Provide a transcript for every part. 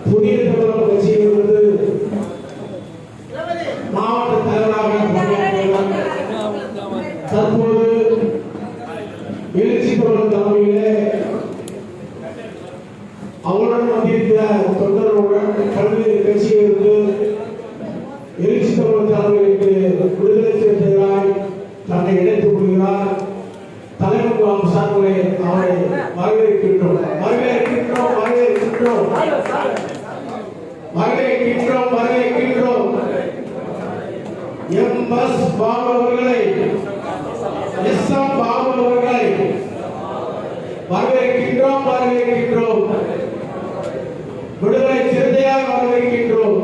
புதிய தமிழகம் கட்சியிலிருந்து மாவட்ட தலைவராக தற்போது எழுச்சி தமிழ் தலைமையிலே அவருடன் வந்திருக்கிற தொண்டர்களுடன் பல்வேறு கட்சியிலிருந்து எழுச்சி தமிழ் தலைமைக்கு விடுதலை சிறுத்தைகளாய் தன்னை இணைத்துக் கொள்கிறார். தலைவர் சார்பிலே அவரை வரவேற்கின்றோம் வரவேற்கின்றோம் வரவேற்கின்றோம் வரவேற்கின்றோம் வரவேற்கின்றோம். எம் பஸ் பாபு அவர்களை எஸ் எம் பாபு அவர்களை வரவேற்கின்றோம் வரவேற்கின்றோம். விடுதலை சிறுத்தையாக வரவேற்கின்றோம்.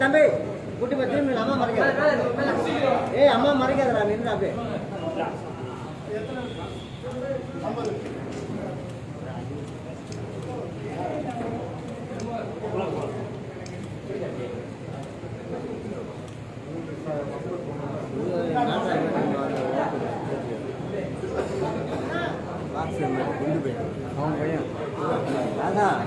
தம்பி குட்டி பத்தி அம்மா மறைக்காத அம்மா மறைக்காதடா நின்று அப்படியே அவன் பையன் அதான்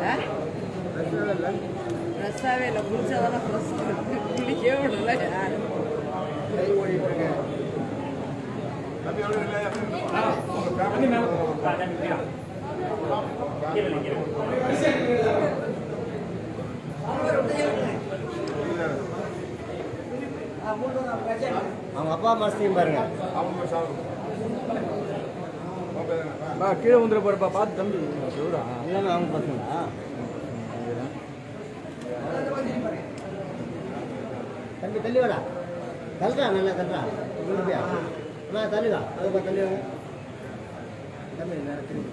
சார் ரசாவே இல்லை குடிச்சாதான் குடிக்கவே விடல யாரும் அவங்க அப்பா மஸ்தியும் பாருங்க கீழே வந்துட போறப்பா பார்த்து தம்பி எல்லாமே அவங்க பசங்களா தம்பி தள்ளி வாடா தள்ளுறா நல்லா தள்ளுறா அண்ணா தள்ளுடா அதுப்பா தள்ளி வாங்க தம்பி நேரத்தில்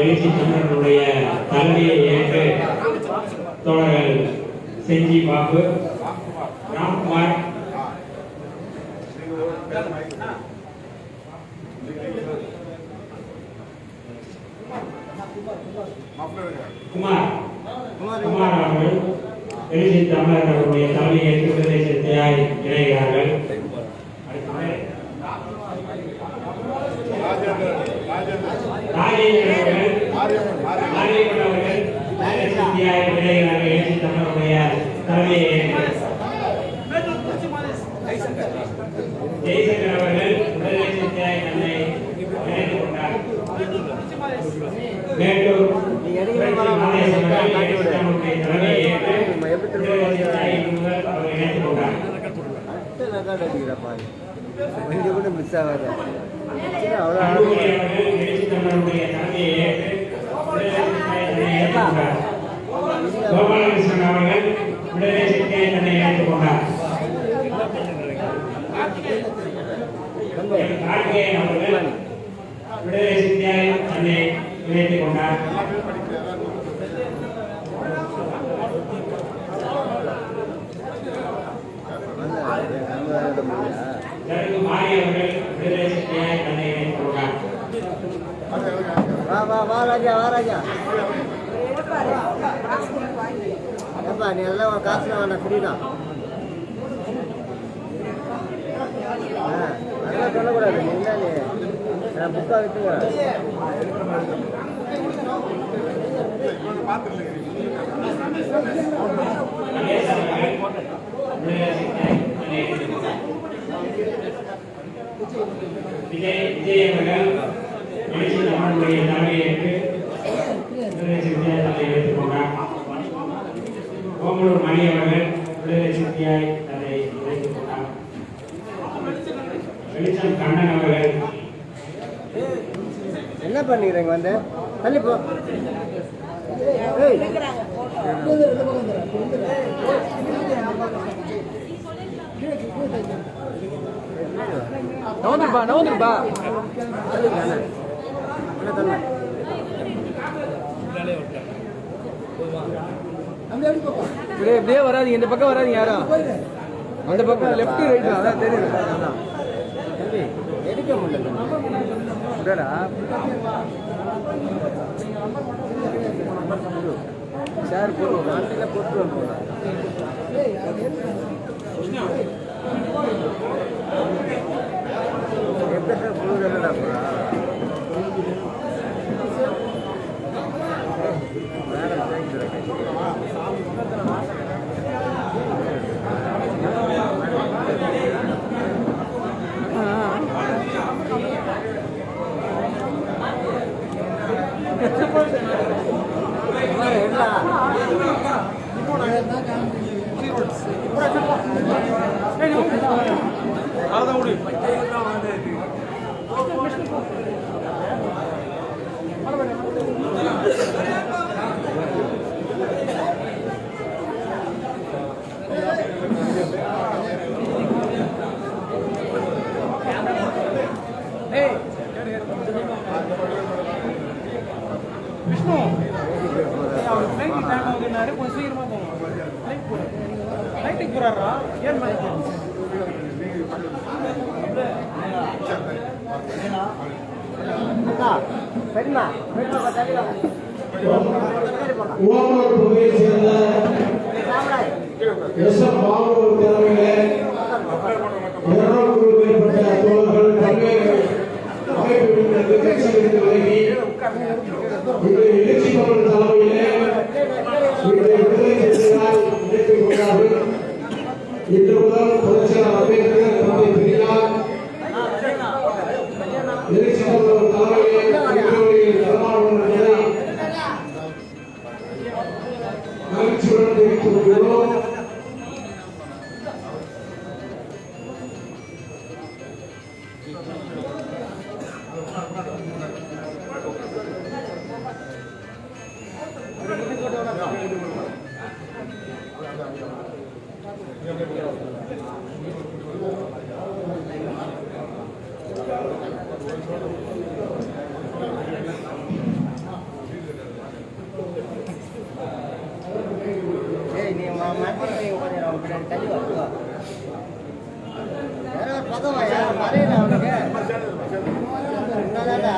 எழுச்சி தமிழர்களுடைய தலைமையை ஏற்று தோழர்கள் செஞ்சி பாபு ராம்குமார் குமார் அவர்கள் எழுச்சி தமிழர்களுடைய தலைமையை ஏற்று விடுதலை சிறுத்தையாய் இணைகிறார்கள். எழுச்சி தமிழருடைய தலைமையை ஜெய்சங்கர் அவர்கள் விடுதலை சிறுத்தையாய் தன்னை இணைத்துக் கொண்டார். மேட்டூர் தலைமையை ஏற்று விடுதலை சிறுத்தையாய் அவர்கள் இணைத்துக் கொண்டார். மிஸ் ஆகாது எழுச்சி தமிழருடைய தலைமையை ஏற்று கோபாலகிருஷ்ணன் அவர்கள் விடுதலை சிறுத்தையாய் தன்னை இணைத்துக் கொண்டார். கார்த்திகேயன் அவர்கள் விடுதலை சிறுத்தையாய் தன்னை இணைத்துக் கொண்டார். ஜருகு மாறி அவர்கள் விடுதலை சிறுத்தையாய் தன்னை இணைத்துக் கொண்டார். வா ராஜா வா ராஜா ஏப்பா நீ எல்லாம் ஒரு காசுல வேணாம் ஃப்ரீ தான் அதெல்லாம் சொல்லக்கூடாது நீ என்ன நீ நான் புக்காக விட்டுக்கிறேன் விஜய் அவர்கள் எழுச்சி தமிழுடைய தலைமையேற்று விடுதலை சிறுத்தையாய் தன்னை இணைத்துக் கொண்டார். ஓமலூர் மணி அவர்கள் விடுதலை சிறுத்தையாய் தன்னை இணைத்துக் கொண்டார். வெளிச்சம் கண்ணன் அவர்கள் என்ன பண்ணிக்கிறீங்க வந்து தள்ளி போ ஏய் நவந்துருப்பா இப்படியே வராதீங்க, இந்த பக்கம் வராதீங்க யாரும். அந்த பக்கம் லெஃப்ட் ரைட் அதான் தெரியுது. தம்பி எடுக்க முடியல சார் போடுவோம். நாட்டில் போட்டுருவோம் போல எப்படி சார் புழு என்னடா போறா விஷ்ணு ஃப்ளைட் டைம் ஆகுதுன்னாரு, கொஞ்சம் சீக்கிரமா போங்க. ஃப்ளைட்டுக்கு போறாரா? ஏன் சரிம்மா ஓமலூர் பகுதியைச் சேர்ந்த எஸ்.எம். பாபு தலைமையிலே 200க்கும் மேற்பட்ட தோழர்கள் பல்வேறு அமைப்புகளிலிருந்து கட்சியிலிருந்து விலகி இன்று எழுச்சி தமிழ் தலைமையிலே இன்று விடுதலை சிறுத்தையாய் இணைத்துக் கொண்டார்கள். இன்று முதல் பொதுச்செயலாளர் அம்பேத்கர் தந்தை பெரியார் எழுச்சி தமிழ் தலைமையிலே இன்றைய தலைமாறும் என்பதை மகிழ்ச்சியுடன் தெரிவித்துக் கொள்கிறோம். நீ மாற்றி கொஞ்சம் தள்ளி வா வேற ஒரு பக்கம் யாரும் மறையில அவனுக்கு என்னதாடா